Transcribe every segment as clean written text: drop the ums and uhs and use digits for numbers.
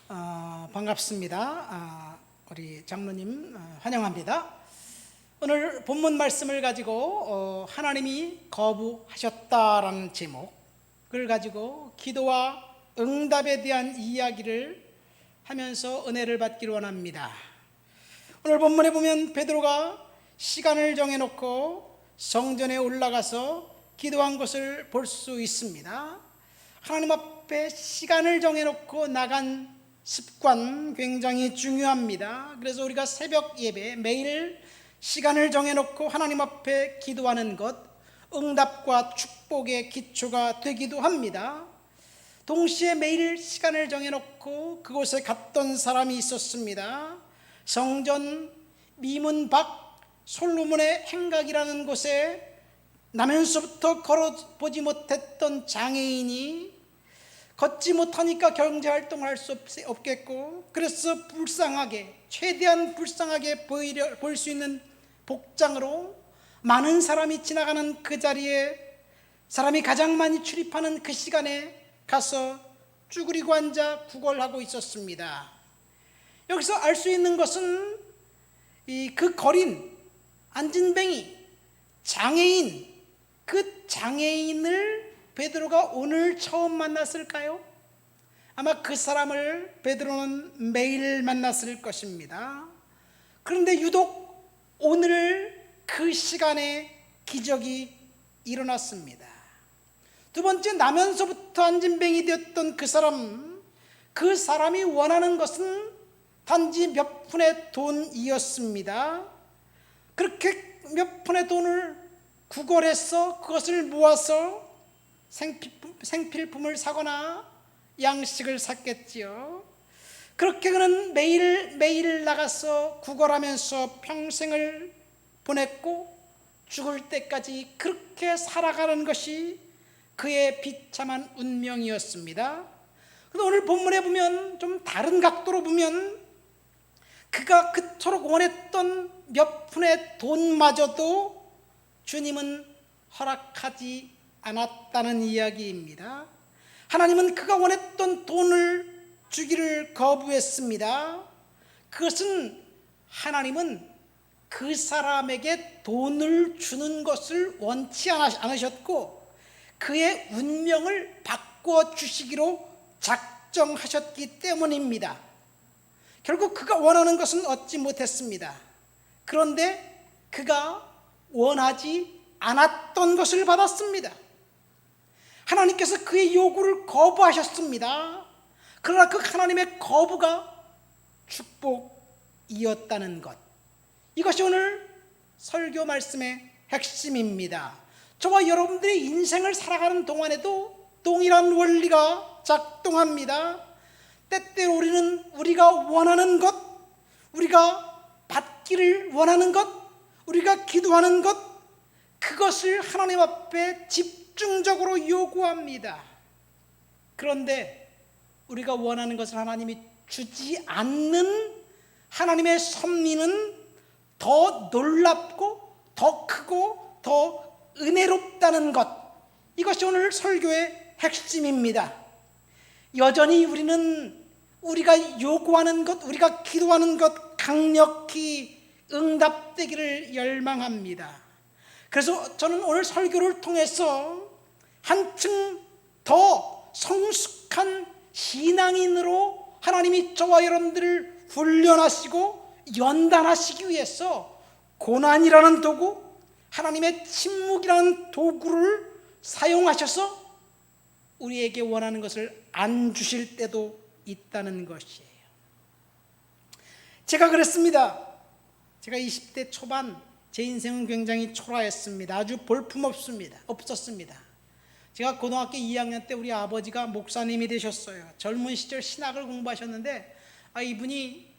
반갑습니다. 우리 장로님 환영합니다. 오늘 본문 말씀을 가지고 하나님이 거부하셨다라는 제목을 가지고 기도와 응답에 대한 이야기를 하면서 은혜를 받기를 원합니다. 오늘 본문에 보면 베드로가 시간을 정해놓고 성전에 올라가서 기도한 것을 볼 수 있습니다. 하나님 앞에 시간을 정해놓고 나간 습관 굉장히 중요합니다. 그래서 우리가 새벽 예배 매일 시간을 정해놓고 하나님 앞에 기도하는 것, 응답과 축복의 기초가 되기도 합니다. 동시에 매일 시간을 정해놓고 그곳에 갔던 사람이 있었습니다. 성전 미문 밖 솔로몬의 행각이라는 곳에 나면서부터 걸어보지 못했던 장애인이 걷지 못하니까 경제활동을 할 수 없겠고, 그래서 최대한 불쌍하게 볼 수 있는 복장으로 많은 사람이 지나가는 그 자리에 사람이 가장 많이 출입하는 그 시간에 가서 쭈그리고 앉아 구걸하고 있었습니다. 여기서 알 수 있는 것은 그 거린, 안진뱅이, 장애인, 그 장애인을 베드로가 오늘 처음 만났을까요? 아마 그 사람을 베드로는 매일 만났을 것입니다. 그런데 유독 오늘 그 시간에 기적이 일어났습니다. 두 번째, 나면서부터 안진뱅이 되었던 그 사람이 원하는 것은 단지 몇 푼의 돈이었습니다. 그렇게 몇 푼의 돈을 구걸해서 그것을 모아서 생필품을 사거나 양식을 샀겠지요. 그렇게 그는 매일 나가서 구걸하면서 평생을 보냈고 죽을 때까지 그렇게 살아가는 것이 그의 비참한 운명이었습니다. 그런데 오늘 본문에 보면 좀 다른 각도로 보면 그가 그토록 원했던 몇 푼의 돈마저도 주님은 허락하지 않았다는 이야기입니다. 하나님은 그가 원했던 돈을 주기를 거부했습니다. 그것은 하나님은 그 사람에게 돈을 주는 것을 원치 않으셨고 그의 운명을 바꿔 주시기로 작정하셨기 때문입니다. 결국 그가 원하는 것은 얻지 못했습니다. 그런데 그가 원하지 않았던 것을 받았습니다. 하나님께서 그의 요구를 거부하셨습니다. 그러나 그 하나님의 거부가 축복이었다는 것, 이것이 오늘 설교 말씀의 핵심입니다. 저와 여러분들의 인생을 살아가는 동안에도 동일한 원리가 작동합니다. 때때로 우리가 원하는 것, 우리가 받기를 원하는 것, 우리가 기도하는 것, 그것을 하나님 앞에 집중적으로 요구합니다. 그런데 우리가 원하는 것을 하나님이 주지 않는 하나님의 섭리는 더 놀랍고 더 크고 더 은혜롭다는 것, 이것이 오늘 설교의 핵심입니다. 여전히 우리는 우리가 요구하는 것, 우리가 기도하는 것 강력히 응답되기를 열망합니다. 그래서 저는 오늘 설교를 통해서 한층 더 성숙한 신앙인으로 하나님이 저와 여러분들을 훈련하시고 연단하시기 위해서 고난이라는 도구, 하나님의 침묵이라는 도구를 사용하셔서 우리에게 원하는 것을 안 주실 때도 있다는 것이에요. 제가 그랬습니다. 제가 20대 초반, 제 인생은 굉장히 초라했습니다. 아주 없었습니다. 제가 고등학교 2학년 때 우리 아버지가 목사님이 되셨어요. 젊은 시절 신학을 공부하셨는데 이분이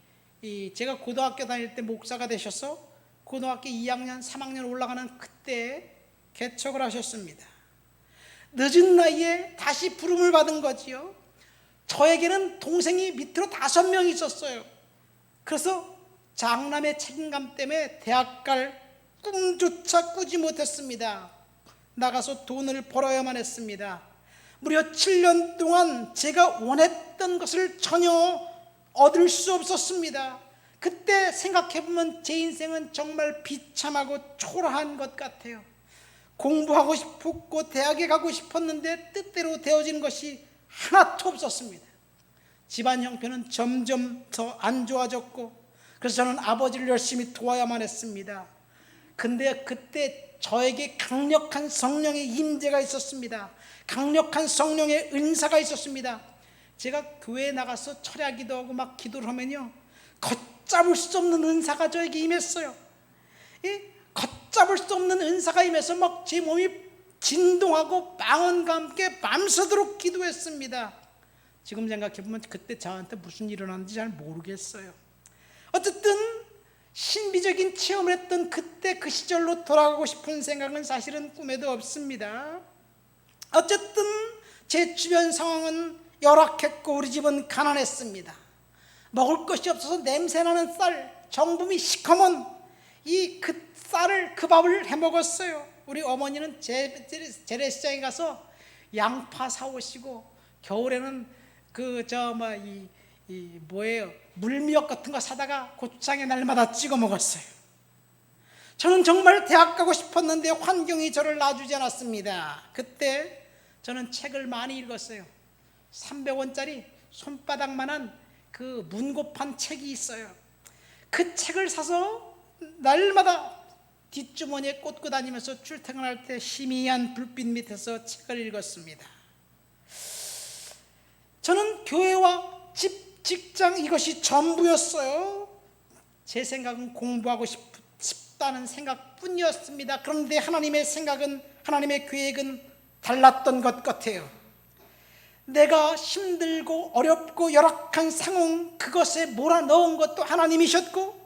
제가 고등학교 다닐 때 목사가 되셔서 고등학교 2학년, 3학년 올라가는 그때 개척을 하셨습니다. 늦은 나이에 다시 부름을 받은 거지요. 저에게는 동생이 밑으로 5명 있었어요. 그래서 장남의 책임감 때문에 대학 갈 꿈조차 꾸지 못했습니다. 나가서 돈을 벌어야만 했습니다. 무려 7년 동안 제가 원했던 것을 전혀 얻을 수 없었습니다. 그때 생각해보면 제 인생은 정말 비참하고 초라한 것 같아요. 공부하고 싶었고 대학에 가고 싶었는데 뜻대로 되어지는 것이 하나도 없었습니다. 집안 형편은 점점 더 안 좋아졌고, 그래서 저는 아버지를 열심히 도와야만 했습니다. 근데 그때 저에게 강력한 성령의 임재가 있었습니다. 강력한 성령의 은사가 있었습니다. 제가 교회에 나가서 철야 기도하고 막 기도를 하면요, 걷잡을 수 없는 은사가 저에게 임했어요. 걷잡을 수 없는 은사가 임해서 막 제 몸이 진동하고 방언과 함께 밤새도록 기도했습니다. 지금 생각해보면 그때 저한테 무슨 일이 일어났는지 잘 모르겠어요. 어쨌든 신비적인 체험을 했던 그때 그 시절로 돌아가고 싶은 생각은 사실은 꿈에도 없습니다. 어쨌든 제 주변 상황은 열악했고 우리 집은 가난했습니다. 먹을 것이 없어서 냄새나는 쌀, 정품이 시커먼 그 쌀을, 그 밥을 해먹었어요. 우리 어머니는 재래시장에 가서 양파 사오시고, 겨울에는 물미역 같은 거 사다가 고추장에 날마다 찍어 먹었어요. 저는 정말 대학 가고 싶었는데 환경이 저를 놔주지 않았습니다. 그때 저는 책을 많이 읽었어요. 300원짜리 손바닥만한 그 문고판 책이 있어요. 그 책을 사서 날마다 뒷주머니에 꽂고 다니면서 출퇴근할 때 희미한 불빛 밑에서 책을 읽었습니다. 저는 교회와 집, 직장 이것이 전부였어요. 제 생각은 공부하고 싶다는 생각뿐이었습니다. 그런데 하나님의 생각은, 하나님의 계획은 달랐던 것 같아요. 내가 힘들고 어렵고 열악한 상황, 그것에 몰아넣은 것도 하나님이셨고,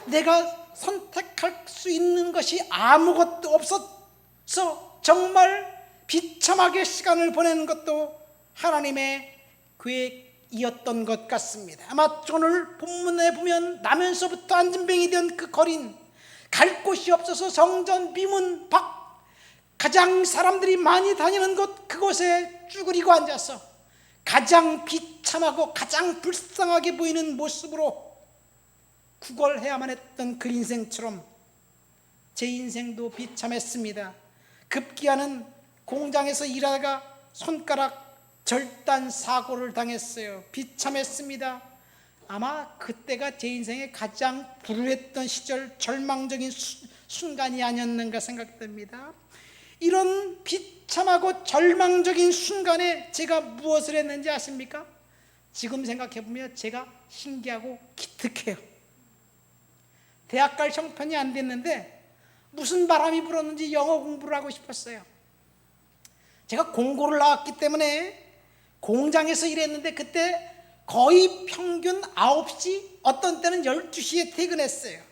내가 선택할 수 있는 것이 아무것도 없어서 정말 비참하게 시간을 보내는 것도 하나님의 계획이었던 것 같습니다. 아마 오늘 본문에 보면 나면서부터 안진뱅이 된 그 거린, 갈 곳이 없어서 성전 비문 밖 가장 사람들이 많이 다니는 곳, 그곳에 쭈그리고 앉아서 가장 비참하고 가장 불쌍하게 보이는 모습으로 구걸해야만 했던 그 인생처럼 제 인생도 비참했습니다. 급기야는 공장에서 일하다가 손가락 절단 사고를 당했어요. 비참했습니다. 아마 그때가 제 인생의 가장 불우했던 시절, 절망적인 순간이 아니었는가 생각됩니다. 이런 비참하고 절망적인 순간에 제가 무엇을 했는지 아십니까? 지금 생각해보면 제가 신기하고 기특해요. 대학 갈 형편이 안 됐는데 무슨 바람이 불었는지 영어 공부를 하고 싶었어요. 제가 공고를 나왔기 때문에 공장에서 일했는데 그때 거의 평균 9시, 어떤 때는 12시에 퇴근했어요.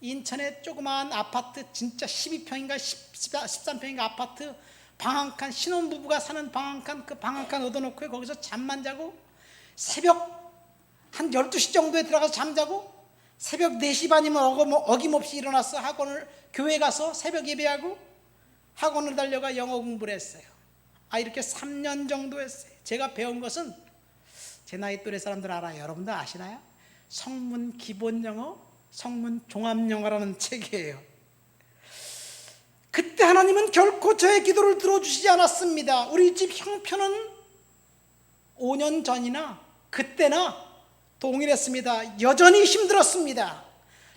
인천에 조그마한 아파트, 진짜 12평인가 13평인가 아파트 방 한 칸, 신혼부부가 사는 방 한 칸, 그 방 한 칸 얻어놓고 거기서 잠만 자고, 새벽 한 12시 정도에 들어가서 잠자고 새벽 4시 반이면 어김없이 일어나서 교회 가서 새벽 예배하고 학원을 달려가 영어 공부를 했어요. 이렇게 3년 정도 했어요. 제가 배운 것은 제 나이 또래 사람들 알아요. 여러분들 아시나요? 성문 기본 영어, 성문 종합 영어라는 책이에요. 그때 하나님은 결코 저의 기도를 들어주시지 않았습니다. 우리 집 형편은 5년 전이나 그때나 동일했습니다. 여전히 힘들었습니다.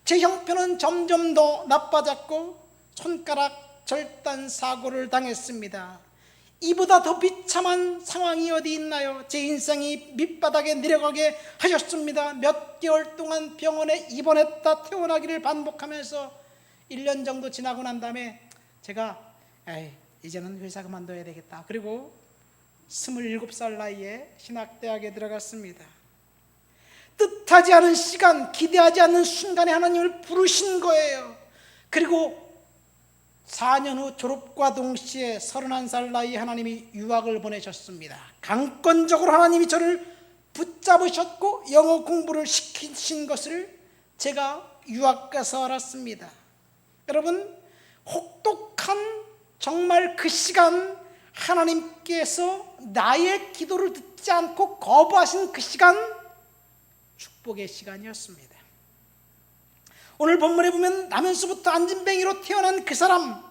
제 형편은 점점 더 나빠졌고 손가락 절단 사고를 당했습니다. 이보다 더 비참한 상황이 어디 있나요? 제 인생이 밑바닥에 내려가게 하셨습니다. 몇 개월 동안 병원에 입원했다 퇴원하기를 반복하면서 1년 정도 지나고 난 다음에 제가 이제는 회사 그만둬야 되겠다. 그리고 27살 나이에 신학대학에 들어갔습니다. 뜻하지 않은 시간, 기대하지 않는 순간에 하나님을 부르신 거예요. 그리고 4년 후 졸업과 동시에 31살 나이에 하나님이 유학을 보내셨습니다. 강권적으로 하나님이 저를 붙잡으셨고 영어 공부를 시키신 것을 제가 유학 가서 알았습니다. 여러분, 혹독한 정말 그 시간, 하나님께서 나의 기도를 듣지 않고 거부하신 그 시간, 축복의 시간이었습니다. 오늘 본문에 보면 나면서부터 안진뱅이로 태어난 그 사람,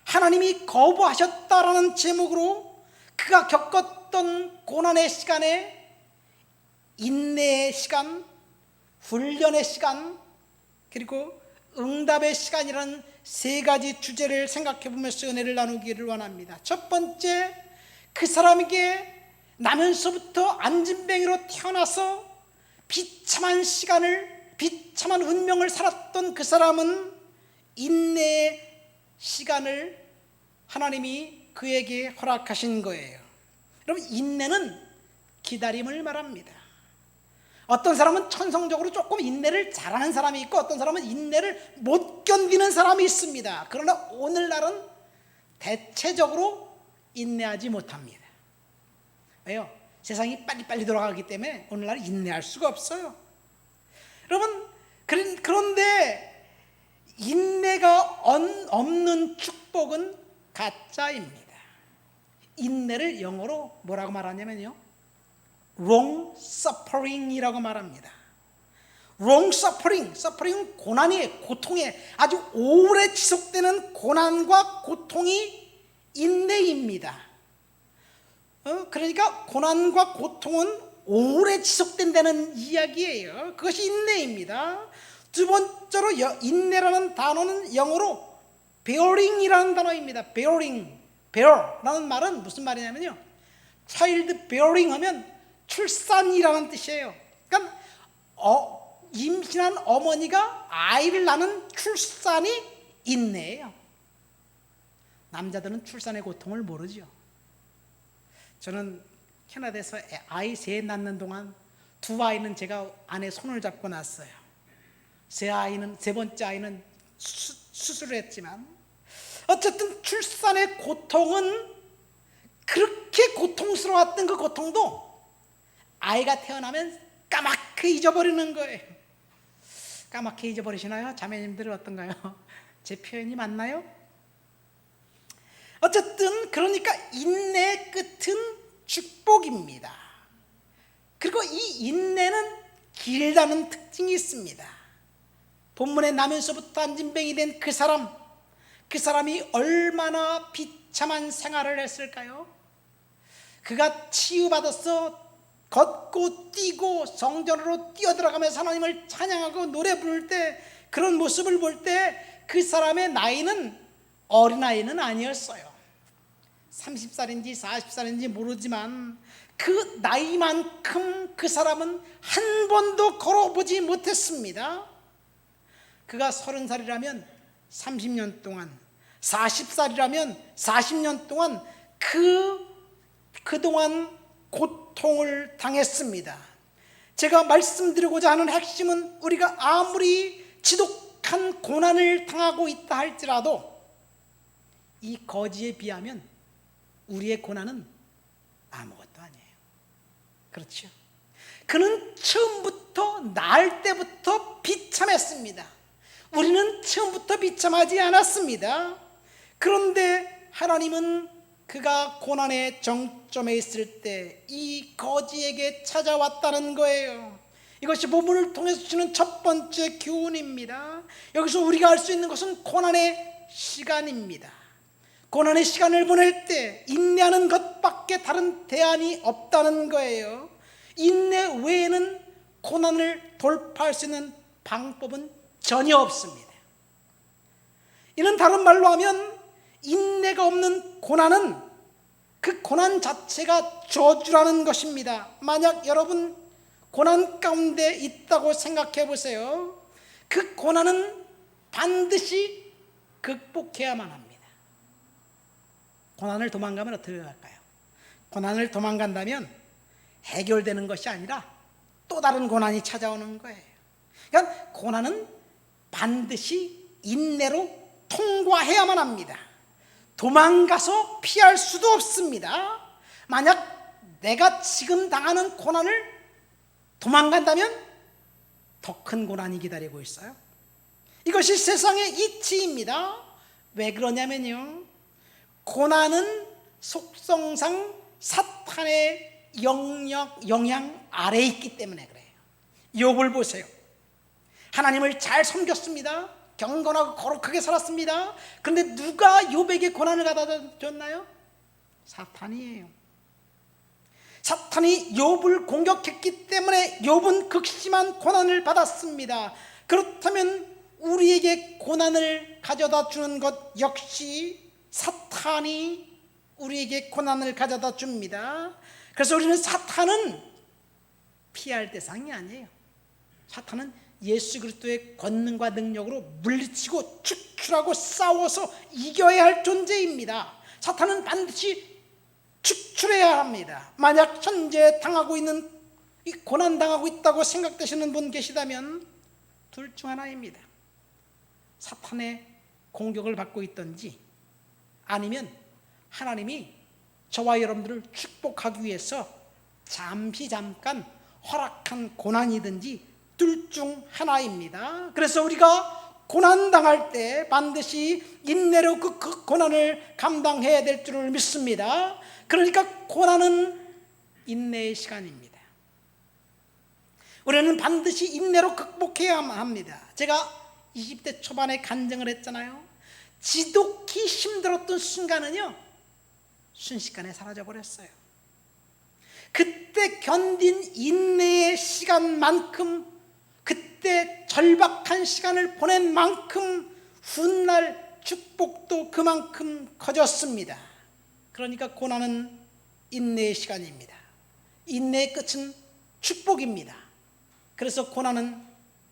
하나님이 거부하셨다라는 제목으로 그가 겪었던 고난의 시간에 인내의 시간, 훈련의 시간, 그리고 응답의 시간이라는 세 가지 주제를 생각해 보면서 은혜를 나누기를 원합니다. 첫 번째, 그 사람에게 나면서부터 안진뱅이로 태어나서 비참한 시간을, 비참한 운명을 살았던 그 사람은 인내의 시간을 하나님이 그에게 허락하신 거예요. 여러분, 인내는 기다림을 말합니다. 어떤 사람은 천성적으로 조금 인내를 잘하는 사람이 있고 어떤 사람은 인내를 못 견디는 사람이 있습니다. 그러나 오늘날은 대체적으로 인내하지 못합니다. 왜요? 세상이 빨리빨리 돌아가기 때문에 오늘날 인내할 수가 없어요. 여러분, 그런데 인내가 없는 축복은 가짜입니다. 인내를 영어로 뭐라고 말하냐면요, long suffering이라고 말합니다. long suffering은 고난이에요. 고통에 아주 오래 지속되는 고난과 고통이 인내입니다. 그러니까 고난과 고통은 오래 지속된다는 이야기예요. 그것이 인내입니다. 두 번째로 인내라는 단어는 영어로 bearing이라는 단어입니다. bear라는 말은 무슨 말이냐면요, child bearing 하면 출산이라는 뜻이에요. 그러니까 임신한 어머니가 아이를 낳는 출산이 인내예요. 남자들은 출산의 고통을 모르죠. 저는 캐나다에서 아이 셋 낳는 동안 두 아이는 제가 아내 손을 잡고 낳았어요. 세 번째 아이는 수술을 했지만 어쨌든 출산의 고통은 그렇게 고통스러웠던 그 고통도 아이가 태어나면 까맣게 잊어버리는 거예요. 까맣게 잊어버리시나요? 자매님들은 어떤가요? 제 표현이 맞나요? 어쨌든 그러니까 인내의 끝은 축복입니다. 그리고 이 인내는 길다는 특징이 있습니다. 본문에 나면서부터 안진뱅이 된 그 사람이 얼마나 비참한 생활을 했을까요? 그가 치유받아서 걷고 뛰고 성전으로 뛰어들어가면서 하나님을 찬양하고 노래 부를 때, 그런 모습을 볼 때 그 사람의 나이는 어린아이는 아니었어요. 30살인지 40살인지 모르지만 그 나이만큼 그 사람은 한 번도 걸어보지 못했습니다. 그가 30살이라면 30년 동안, 40살이라면 40년 동안 그동안 고통을 당했습니다. 제가 말씀드리고자 하는 핵심은, 우리가 아무리 지독한 고난을 당하고 있다 할지라도 이 거지에 비하면 우리의 고난은 아무것도 아니에요. 그렇죠? 그는 처음부터, 낳을 때부터 비참했습니다. 우리는 처음부터 비참하지 않았습니다. 그런데 하나님은 그가 고난의 정점에 있을 때 이 거지에게 찾아왔다는 거예요. 이것이 본문을 통해서 주는 첫 번째 교훈입니다. 여기서 우리가 알 수 있는 것은 고난의 시간입니다. 고난의 시간을 보낼 때 인내하는 것밖에 다른 대안이 없다는 거예요. 인내 외에는 고난을 돌파할 수 있는 방법은 전혀 없습니다. 이는 다른 말로 하면 인내가 없는 고난은 그 고난 자체가 저주라는 것입니다. 만약 여러분 고난 가운데 있다고 생각해 보세요. 그 고난은 반드시 극복해야만 합니다. 고난을 도망가면 어떻게 할까요? 고난을 도망간다면 해결되는 것이 아니라 또 다른 고난이 찾아오는 거예요. 그러니까 고난은 반드시 인내로 통과해야만 합니다. 도망가서 피할 수도 없습니다. 만약 내가 지금 당하는 고난을 도망간다면 더 큰 고난이 기다리고 있어요. 이것이 세상의 이치입니다. 왜 그러냐면요, 고난은 속성상 사탄의 영향 아래에 있기 때문에 그래요. 욥을 보세요. 하나님을 잘 섬겼습니다. 경건하고 거룩하게 살았습니다. 그런데 누가 욥에게 고난을 가져다 줬나요? 사탄이에요. 사탄이 욥을 공격했기 때문에 욥은 극심한 고난을 받았습니다. 그렇다면 우리에게 고난을 가져다 주는 것 역시 사탄이 우리에게 고난을 가져다 줍니다. 그래서 우리는 사탄은 피할 대상이 아니에요. 사탄은 예수 그리스도의 권능과 능력으로 물리치고 축출하고 싸워서 이겨야 할 존재입니다. 사탄은 반드시 축출해야 합니다. 만약 현재 당하고 있는 이 고난당하고 있다고 생각되시는 분 계시다면 둘 중 하나입니다. 사탄의 공격을 받고 있든지 아니면 하나님이 저와 여러분들을 축복하기 위해서 잠깐 허락한 고난이든지 둘 중 하나입니다. 그래서 우리가 고난당할 때 반드시 인내로 그 고난을 감당해야 될 줄을 믿습니다. 그러니까 고난은 인내의 시간입니다. 우리는 반드시 인내로 극복해야 합니다. 제가 20대 초반에 간증을 했잖아요. 지독히 힘들었던 순간은요 순식간에 사라져버렸어요. 그때 견딘 인내의 시간만큼, 그때 절박한 시간을 보낸 만큼 훗날 축복도 그만큼 커졌습니다. 그러니까 고난은 인내의 시간입니다. 인내의 끝은 축복입니다. 그래서 고난은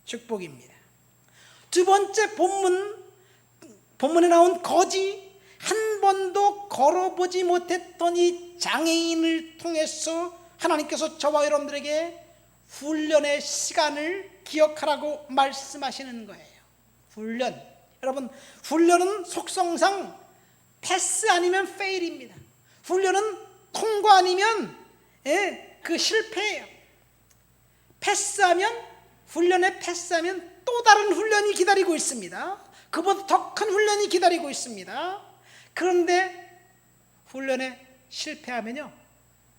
축복입니다. 두 번째 본문에 나온 거지, 한 번도 걸어보지 못했던 이 장애인을 통해서 하나님께서 저와 여러분들에게 훈련의 시간을 기억하라고 말씀하시는 거예요. 훈련. 여러분, 훈련은 속성상 패스 아니면 페일입니다. 훈련은 통과 아니면 그 실패예요. 훈련에 패스하면 또 다른 훈련이 기다리고 있습니다. 그보다 더 큰 훈련이 기다리고 있습니다. 그런데 훈련에 실패하면요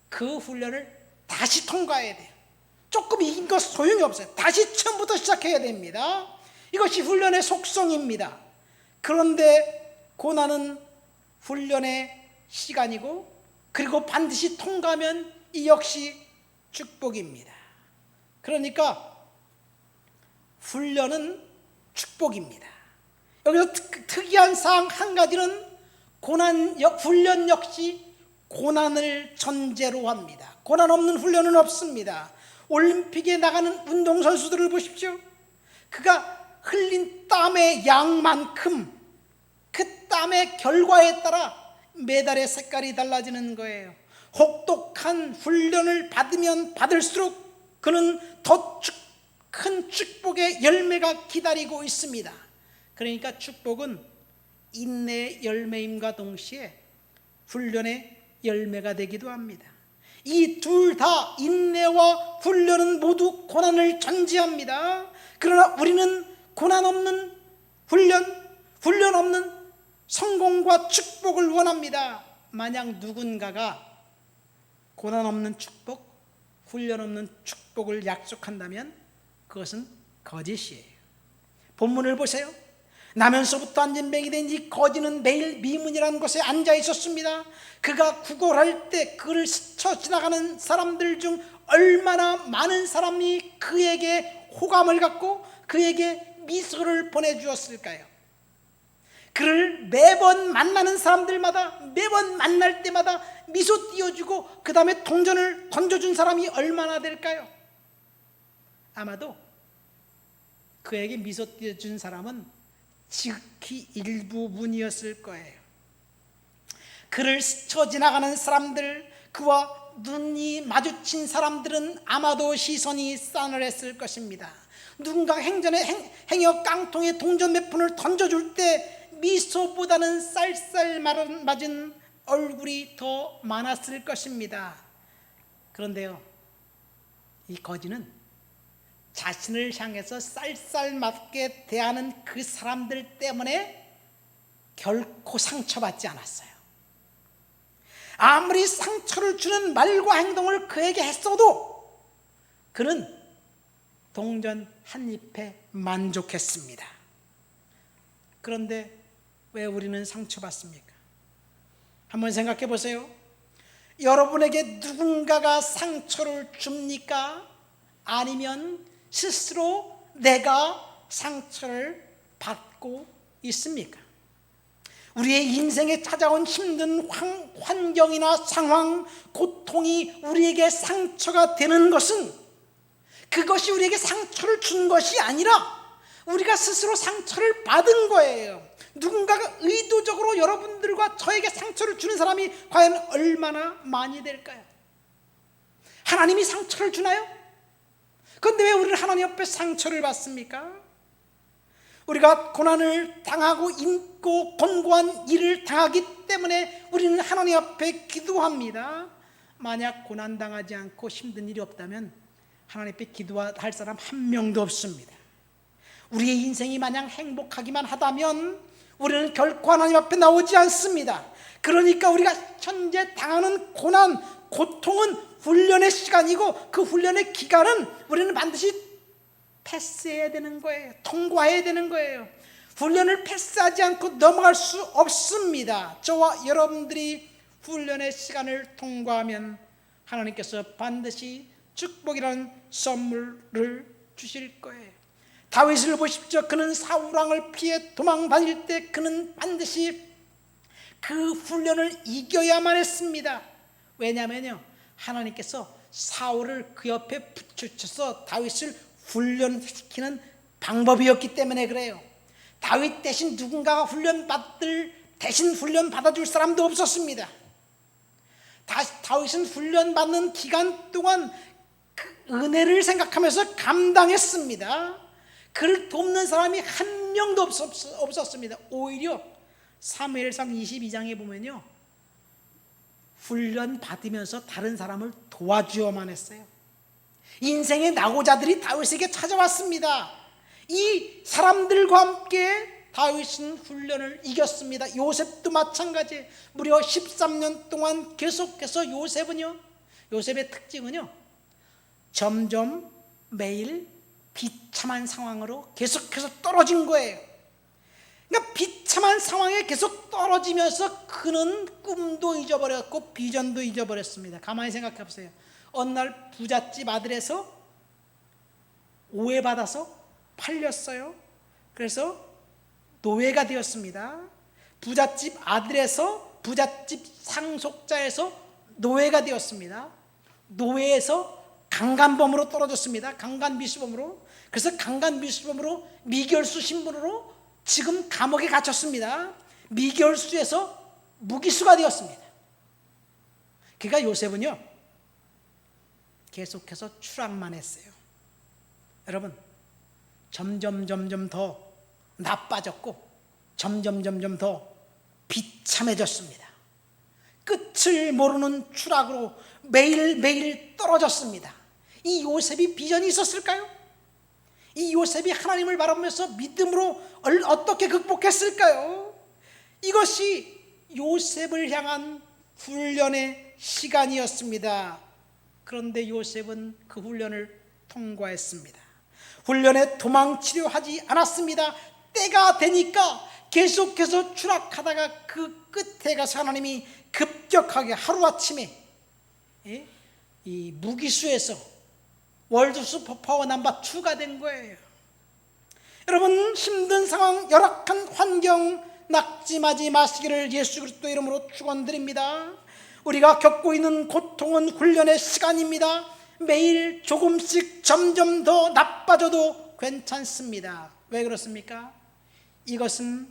그 훈련을 다시 통과해야 돼요. 조금 이긴 것 소용이 없어요. 다시 처음부터 시작해야 됩니다. 이것이 훈련의 속성입니다. 그런데 고난은 훈련의 시간이고, 그리고 반드시 통과하면 이 역시 축복입니다. 그러니까 훈련은 축복입니다. 여기서 특이한 사항 한 가지는 훈련 역시 고난을 전제로 합니다. 고난 없는 훈련은 없습니다. 올림픽에 나가는 운동선수들을 보십시오. 그가 흘린 땀의 양만큼 그 땀의 결과에 따라 메달의 색깔이 달라지는 거예요. 혹독한 훈련을 받으면 받을수록 그는 더 큰 축복의 열매가 기다리고 있습니다. 그러니까 축복은 인내의 열매임과 동시에 훈련의 열매가 되기도 합니다. 이 둘 다, 인내와 훈련은 모두 고난을 전제합니다. 그러나 우리는 고난 없는 훈련 없는 성공과 축복을 원합니다. 만약 누군가가 고난 없는 축복, 훈련 없는 축복을 약속한다면 그것은 거짓이에요. 본문을 보세요. 나면서부터 안진뱅이 된 이 거지는 매일 미문이라는 곳에 앉아 있었습니다. 그가 구걸할 때 그를 스쳐 지나가는 사람들 중 얼마나 많은 사람이 그에게 호감을 갖고 그에게 미소를 보내주었을까요? 그를 매번 만나는 사람들마다, 매번 만날 때마다 미소 띄워주고 그 다음에 동전을 던져준 사람이 얼마나 될까요? 아마도 그에게 미소 띄워준 사람은 지극히 일부분이었을 거예요. 그를 스쳐 지나가는 사람들, 그와 눈이 마주친 사람들은 아마도 시선이 싸늘했을 것입니다. 누군가 행여 깡통에 동전 몇 푼을 던져줄 때 미소보다는 쌀쌀 맞은 얼굴이 더 많았을 것입니다. 그런데요, 이 거지는 자신을 향해서 쌀쌀맞게 대하는 그 사람들 때문에 결코 상처받지 않았어요. 아무리 상처를 주는 말과 행동을 그에게 했어도 그는 동전 한 입에 만족했습니다. 그런데 왜 우리는 상처받습니까? 한번 생각해 보세요. 여러분에게 누군가가 상처를 줍니까? 아니면 스스로 내가 상처를 받고 있습니까? 우리의 인생에 찾아온 힘든 환경이나 상황, 고통이 우리에게 상처가 되는 것은 그것이 우리에게 상처를 준 것이 아니라 우리가 스스로 상처를 받은 거예요. 누군가가 의도적으로 여러분들과 저에게 상처를 주는 사람이 과연 얼마나 많이 될까요? 하나님이 상처를 주나요? 그런데 왜 우리는 하나님 앞에 상처를 받습니까? 우리가 고난을 당하고 인고 곤고한 일을 당하기 때문에 우리는 하나님 앞에 기도합니다. 만약 고난당하지 않고 힘든 일이 없다면 하나님 앞에 기도할 사람 한 명도 없습니다. 우리의 인생이 마냥 행복하기만 하다면 우리는 결코 하나님 앞에 나오지 않습니다. 그러니까 우리가 현재 당하는 고난, 고통은 훈련의 시간이고 그 훈련의 기간은 우리는 반드시 패스해야 되는 거예요. 통과해야 되는 거예요. 훈련을 패스하지 않고 넘어갈 수 없습니다. 저와 여러분들이 훈련의 시간을 통과하면 하나님께서 반드시 축복이라는 선물을 주실 거예요. 다윗을 보십시오. 그는 사울왕을 피해 도망 다닐 때 그는 반드시 그 훈련을 이겨야만 했습니다. 왜냐하면요, 하나님께서 사울을 그 옆에 붙여서 다윗을 훈련시키는 방법이었기 때문에 그래요. 다윗 대신 누군가가 대신 훈련 받아줄 사람도 없었습니다. 다윗은 훈련받는 기간 동안 그 은혜를 생각하면서 감당했습니다. 그를 돕는 사람이 한 명도 없었습니다. 오히려 사무엘상 22장에 보면요, 훈련 받으면서 다른 사람을 도와주어만 했어요. 인생의 낙오자들이 다윗에게 찾아왔습니다. 이 사람들과 함께 다윗은 훈련을 이겼습니다. 요셉도 마찬가지. 무려 13년 동안 계속해서 요셉의 특징은요, 점점 매일 비참한 상황으로 계속해서 떨어진 거예요. 그러니까 비참한 상황에 계속 떨어지면서 그는 꿈도 잊어버렸고 비전도 잊어버렸습니다. 가만히 생각해 보세요. 어느 날 부잣집 아들에서 오해받아서 팔렸어요. 그래서 노예가 되었습니다. 부잣집 아들에서 부잣집 상속자에서 노예가 되었습니다. 노예에서 강간범으로 떨어졌습니다. 강간미수범으로. 그래서 강간미수범으로 미결수 신분으로 지금 감옥에 갇혔습니다. 미결수에서 무기수가 되었습니다. 그러니까 요셉은요, 계속해서 추락만 했어요. 여러분, 점점 더 나빠졌고 점점 더 비참해졌습니다. 끝을 모르는 추락으로 매일매일 떨어졌습니다. 이 요셉이 비전이 있었을까요? 이 요셉이 하나님을 바라보면서 믿음으로 어떻게 극복했을까요? 이것이 요셉을 향한 훈련의 시간이었습니다. 그런데 요셉은 그 훈련을 통과했습니다. 훈련에 도망치려 하지 않았습니다. 때가 되니까 계속해서 추락하다가 그 끝에 가서 하나님이 급격하게 하루아침에 이 무기수에서 월드 슈퍼파워 넘버 2가 된 거예요. 여러분, 힘든 상황, 열악한 환경 낙심하지 마시기를 예수 그리스도 이름으로 축원드립니다. 우리가 겪고 있는 고통은 훈련의 시간입니다. 매일 조금씩 점점 더 나빠져도 괜찮습니다. 왜 그렇습니까? 이것은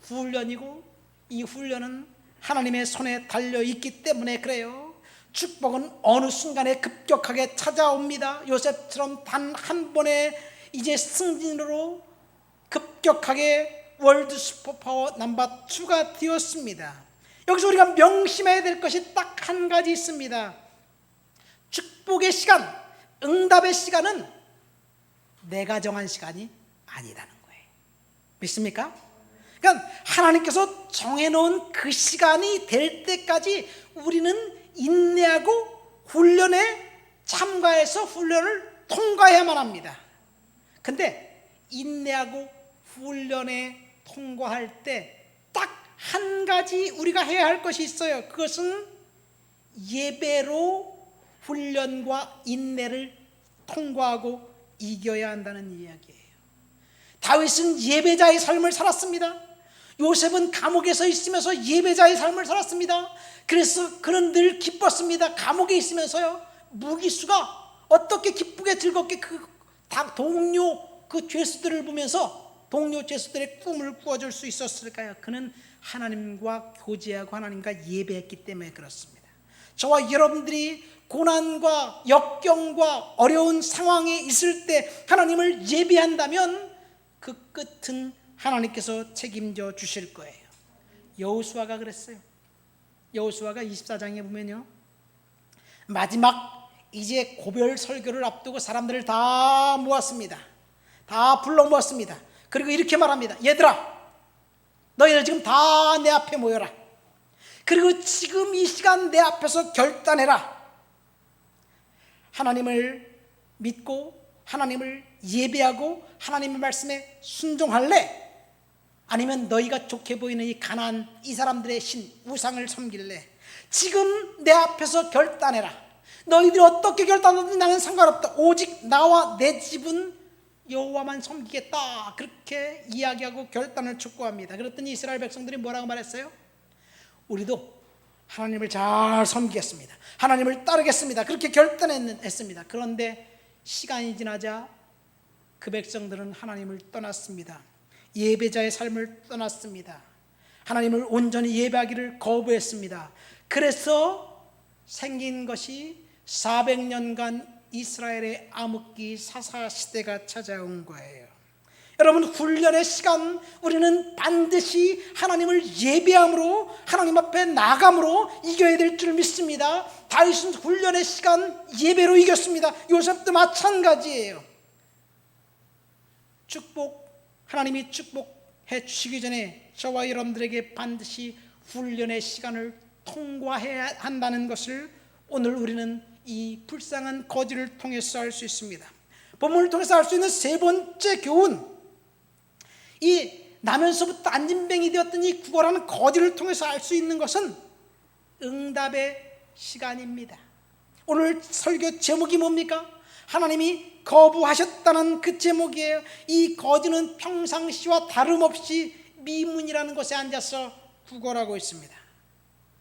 훈련이고 이 훈련은 하나님의 손에 달려있기 때문에 그래요. 축복은 어느 순간에 급격하게 찾아옵니다. 요셉처럼 단 한 번에 이제 승진으로 급격하게 월드 슈퍼파워 넘버 2가 되었습니다. 여기서 우리가 명심해야 될 것이 딱 한 가지 있습니다. 축복의 시간, 응답의 시간은 내가 정한 시간이 아니라는 거예요. 믿습니까? 그러니까 하나님께서 정해놓은 그 시간이 될 때까지 우리는 인내하고 훈련에 참가해서 훈련을 통과해야만 합니다. 근데 인내하고 훈련에 통과할 때 딱 한 가지 우리가 해야 할 것이 있어요. 그것은 예배로 훈련과 인내를 통과하고 이겨야 한다는 이야기예요. 다윗은 예배자의 삶을 살았습니다. 요셉은 감옥에서 있으면서 예배자의 삶을 살았습니다. 그래서 그는 늘 기뻤습니다. 감옥에 있으면서요, 무기수가 어떻게 기쁘게 즐겁게 동료 죄수들을 보면서 동료 죄수들의 꿈을 꾸어줄 수 있었을까요? 그는 하나님과 교제하고 하나님과 예배했기 때문에 그렇습니다. 저와 여러분들이 고난과 역경과 어려운 상황에 있을 때 하나님을 예배한다면 그 끝은 하나님께서 책임져 주실 거예요. 여호수아가 그랬어요. 여호수아가 24장에 보면요, 마지막 이제 고별 설교를 앞두고 사람들을 다 모았습니다. 다 불러 모았습니다. 그리고 이렇게 말합니다. 얘들아, 너희들 지금 다 내 앞에 모여라. 그리고 지금 이 시간 내 앞에서 결단해라. 하나님을 믿고 하나님을 예배하고 하나님의 말씀에 순종할래? 아니면 너희가 좋게 보이는 이 가나안 이 사람들의 신 우상을 섬길래? 지금 내 앞에서 결단해라. 너희들이 어떻게 결단하든지 나는 상관없다. 오직 나와 내 집은 여호와만 섬기겠다. 그렇게 이야기하고 결단을 촉구합니다. 그랬더니 이스라엘 백성들이 뭐라고 말했어요? 우리도 하나님을 잘 섬기겠습니다. 하나님을 따르겠습니다. 그렇게 결단했습니다. 그런데 시간이 지나자 그 백성들은 하나님을 떠났습니다. 예배자의 삶을 떠났습니다. 하나님을 온전히 예배하기를 거부했습니다. 그래서 생긴 것이 400년간 이스라엘의 암흑기 사사 시대가 찾아온 거예요. 여러분, 훈련의 시간, 우리는 반드시 하나님을 예배함으로 하나님 앞에 나감으로 이겨야 될 줄 믿습니다. 다윗은 훈련의 시간 예배로 이겼습니다. 요셉도 마찬가지예요. 하나님이 축복해 주시기 전에 저와 여러분들에게 반드시 훈련의 시간을 통과해야 한다는 것을 오늘 우리는 이 불쌍한 거지를 통해서 알 수 있습니다. 본문을 통해서 알 수 있는 세 번째 교훈, 이 나면서부터 안진뱅이 되었던 이 구걸하는 거지를 통해서 알 수 있는 것은 응답의 시간입니다. 오늘 설교 제목이 뭡니까? 하나님이 거부하셨다는 그 제목이에요. 이 거지는 평상시와 다름없이 미문이라는 곳에 앉아서 구걸하고 있습니다.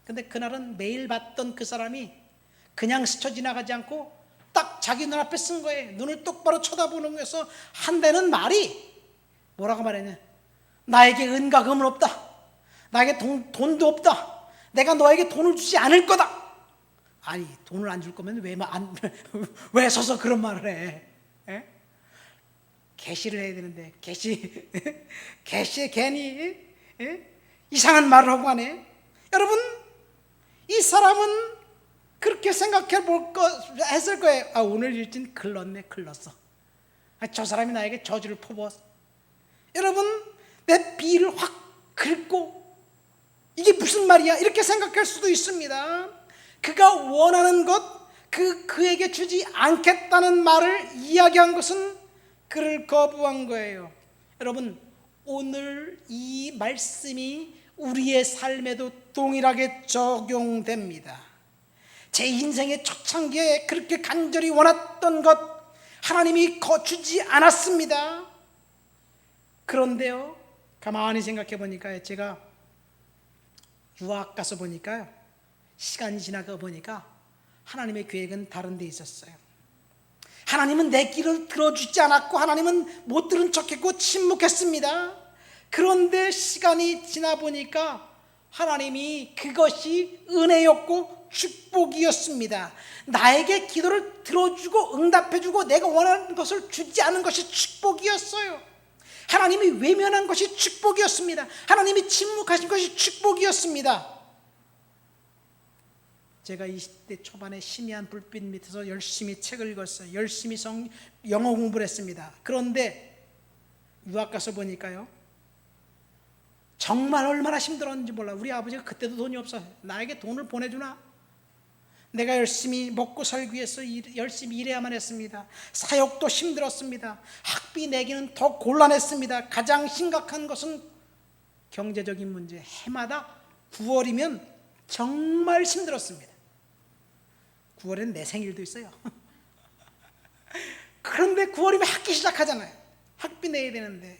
근데 그날은 매일 봤던 그 사람이 그냥 스쳐 지나가지 않고 딱 자기 눈앞에 쓴 거예요. 눈을 똑바로 쳐다보는 거에서 한다는 말이 뭐라고 말했냐? 나에게 은과 금은 없다. 나에게 돈도 없다. 내가 너에게 돈을 주지 않을 거다. 아니, 돈을 안 줄 거면 왜 서서 그런 말을 해? 에? 계시를 해야 되는데 계시에 괜히 이상한 말을 하고 하네. 여러분, 이 사람은 그렇게 했을 거예요. 오늘 일진 글렀어. 저 사람이 나에게 저주를 퍼부었어. 여러분, 내 비를 확 긁고 이게 무슨 말이야? 이렇게 생각할 수도 있습니다. 그가 원하는 것, 그에게 주지 않겠다는 말을 이야기한 것은 그를 거부한 거예요. 여러분, 오늘 이 말씀이 우리의 삶에도 동일하게 적용됩니다. 제 인생의 초창기에 그렇게 간절히 원했던 것 하나님이 주지 않았습니다. 그런데요, 가만히 생각해 보니까 제가 유학 가서 보니까요, 시간이 지나가 보니까 하나님의 계획은 다른 데 있었어요. 하나님은 내 길을 들어주지 않았고 하나님은 못 들은 척했고 침묵했습니다. 그런데 시간이 지나 보니까 하나님이 그것이 은혜였고 축복이었습니다. 나에게 기도를 들어주고 응답해주고 내가 원하는 것을 주지 않은 것이 축복이었어요. 하나님이 외면한 것이 축복이었습니다. 하나님이 침묵하신 것이 축복이었습니다. 제가 20대 초반에 희미한 불빛 밑에서 열심히 책을 읽었어요. 열심히 영어 공부를 했습니다. 그런데 유학 가서 보니까요, 정말 얼마나 힘들었는지 몰라. 우리 아버지가 그때도 돈이 없어. 나에게 돈을 보내주나? 내가 열심히 먹고 살기 위해서 열심히 일해야만 했습니다. 사역도 힘들었습니다. 학비 내기는 더 곤란했습니다. 가장 심각한 것은 경제적인 문제. 해마다 9월이면 정말 힘들었습니다. 9월엔 내 생일도 있어요. 그런데 9월이면 학기 시작하잖아요. 학비 내야 되는데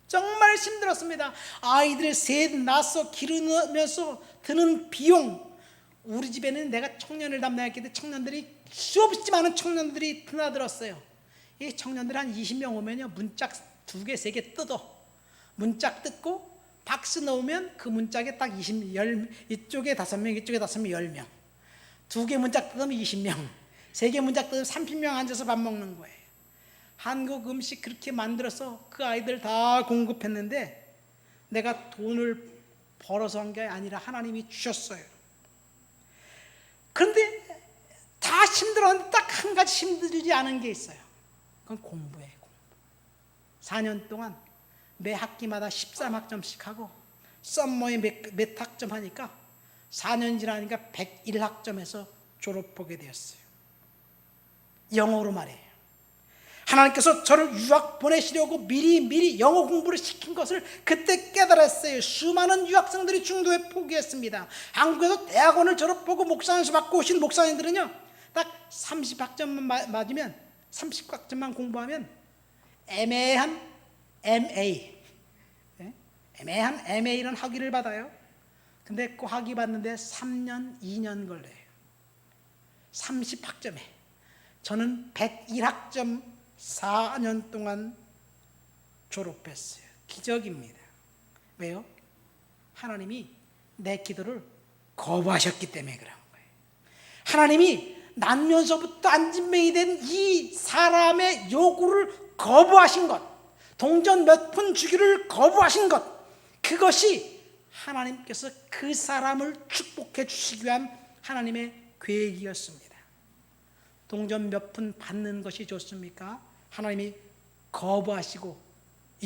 정말 힘들었습니다. 아이들 셋 낳아서 기르면서 드는 비용. 우리 집에는 내가 청년을 담당했기 때문에 청년들이 수없이 많은 청년들이 드나들었어요. 이 청년들 한 20명 오면요, 문짝 2개, 3개 뜯어. 문짝 뜯고 박스 넣으면 그 문짝에 딱 이쪽에 5명, 이쪽에 5명, 10명. 2개 문짝 뜯으면 20명, 3개 문짝 뜯으면 30명 앉아서 밥 먹는 거예요. 한국 음식 그렇게 만들어서 그 아이들 다 공급했는데 내가 돈을 벌어서 한 게 아니라 하나님이 주셨어요. 그런데 다 힘들었는데 딱 한 가지 힘들지 않은 게 있어요. 그건 공부예요. 공부. 4년 동안 매 학기마다 13학점씩 하고 썸머에 몇 학점 하니까 4년 지나니까 101학점에서 졸업하게 되었어요. 영어로 말해요. 하나님께서 저를 유학 보내시려고 미리 영어 공부를 시킨 것을 그때 깨달았어요. 수많은 유학생들이 중도에 포기했습니다. 한국에서 대학원을 졸업하고 목사안수 받고 오신 목사님들은요, 딱 30학점만 맞으면, 30학점만 공부하면 애매한 MA라는 학위를 받아요. 근데 그 학위 받는데 3년, 2년 걸려요. 30학점에. 저는 101학점 4년 동안 졸업했어요. 기적입니다. 왜요? 하나님이 내 기도를 거부하셨기 때문에 그런 거예요. 하나님이 난면서부터 안진뱅이 된 이 사람의 요구를 거부하신 것, 동전 몇 푼 주기를 거부하신 것, 그것이 하나님께서 그 사람을 축복해 주시기 위한 하나님의 계획이었습니다. 동전 몇 푼 받는 것이 좋습니까? 하나님이 거부하시고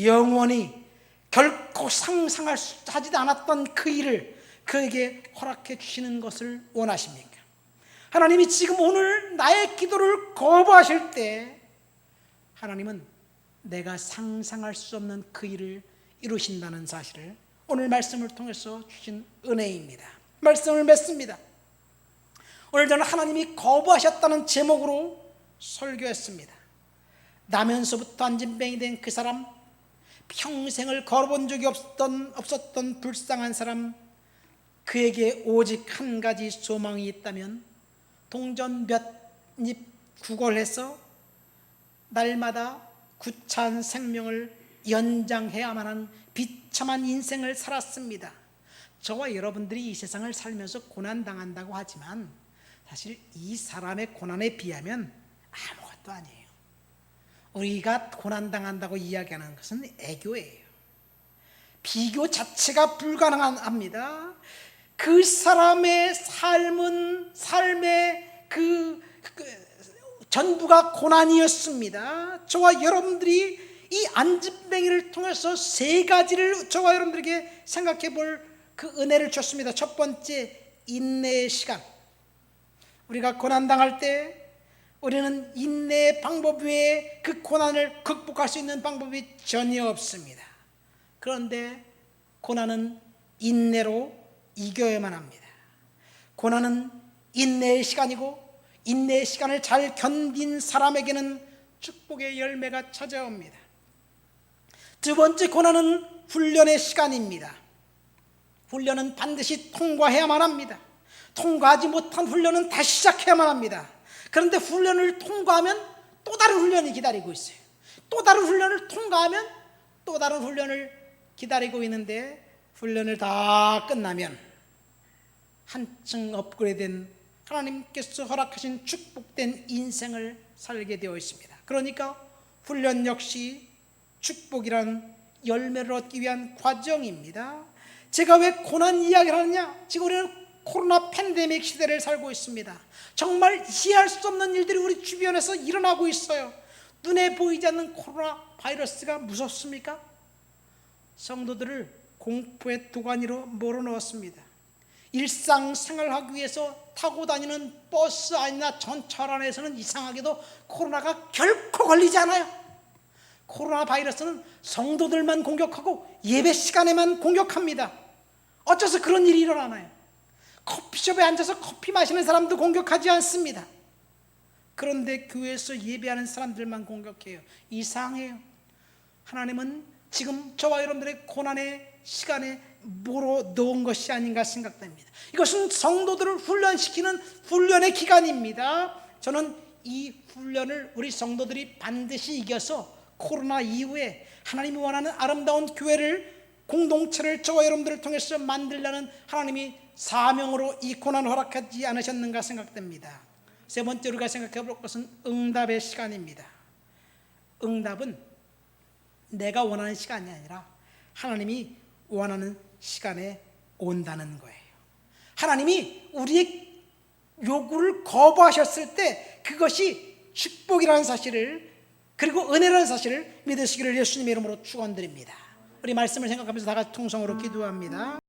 영원히 결코 상상하지도 않았던 그 일을 그에게 허락해 주시는 것을 원하십니까? 하나님이 지금 오늘 나의 기도를 거부하실 때 하나님은 내가 상상할 수 없는 그 일을 이루신다는 사실을 오늘 말씀을 통해서 주신 은혜입니다. 말씀을 맺습니다. 오늘 저는 하나님이 거부하셨다는 제목으로 설교했습니다. 나면서부터 안진뱅이 된 그 사람, 평생을 걸어본 적이 없었던 불쌍한 사람, 그에게 오직 한 가지 소망이 있다면 동전 몇 입 구걸해서 날마다 구차한 생명을 연장해야만 하는 비참한 인생을 살았습니다. 저와 여러분들이 이 세상을 살면서 고난당한다고 하지만 사실 이 사람의 고난에 비하면 아무것도 아니에요. 우리가 고난당한다고 이야기하는 것은 애교예요. 비교 자체가 불가능합니다. 그 사람의 삶의 그 전부가 고난이었습니다. 저와 여러분들이 이 안진뱅이를 통해서 3가지를 저와 여러분들에게 생각해 볼 그 은혜를 줬습니다. 첫 번째, 인내의 시간. 우리가 고난당할 때 우리는 인내의 방법 외에 그 고난을 극복할 수 있는 방법이 전혀 없습니다. 그런데 고난은 인내로 이겨야만 합니다. 고난은 인내의 시간이고 인내의 시간을 잘 견딘 사람에게는 축복의 열매가 찾아옵니다. 두 번째, 고난은 훈련의 시간입니다. 훈련은 반드시 통과해야만 합니다. 통과하지 못한 훈련은 다시 시작해야만 합니다. 그런데 훈련을 통과하면 또 다른 훈련이 기다리고 있어요. 또 다른 훈련을 통과하면 또 다른 훈련을 기다리고 있는데, 훈련을 다 끝나면 한층 업그레이드된 하나님께서 허락하신 축복된 인생을 살게 되어 있습니다. 그러니까 훈련 역시 축복이란 열매를 얻기 위한 과정입니다. 제가 왜 고난 이야기를 하느냐? 지금 우리는 코로나 팬데믹 시대를 살고 있습니다. 정말 이해할 수 없는 일들이 우리 주변에서 일어나고 있어요. 눈에 보이지 않는 코로나 바이러스가 무섭습니까? 성도들을 공포의 도가니로 몰아넣었습니다. 일상생활하기 위해서 타고 다니는 버스 아니나 전철 안에서는 이상하게도 코로나가 결코 걸리지 않아요. 코로나 바이러스는 성도들만 공격하고 예배 시간에만 공격합니다. 어째서 그런 일이 일어나나요? 커피숍에 앉아서 커피 마시는 사람도 공격하지 않습니다. 그런데 교회에서 예배하는 사람들만 공격해요. 이상해요. 하나님은 지금 저와 여러분들의 고난의 시간에 물어 넣은 것이 아닌가 생각됩니다. 이것은 성도들을 훈련시키는 훈련의 기간입니다. 저는 이 훈련을 우리 성도들이 반드시 이겨서 코로나 이후에 하나님이 원하는 아름다운 교회를, 공동체를 저와 여러분들을 통해서 만들려는 하나님이 사명으로 이 고난을 허락하지 않으셨는가 생각됩니다. 세 번째 우리가 생각해 볼 것은 응답의 시간입니다. 응답은 내가 원하는 시간이 아니라 하나님이 원하는 시간에 온다는 거예요. 하나님이 우리의 요구를 거부하셨을 때 그것이 축복이라는 사실을, 그리고 은혜라는 사실을 믿으시기를 예수님의 이름으로 축원드립니다. 우리 말씀을 생각하면서 다 같이 통성으로 기도합니다.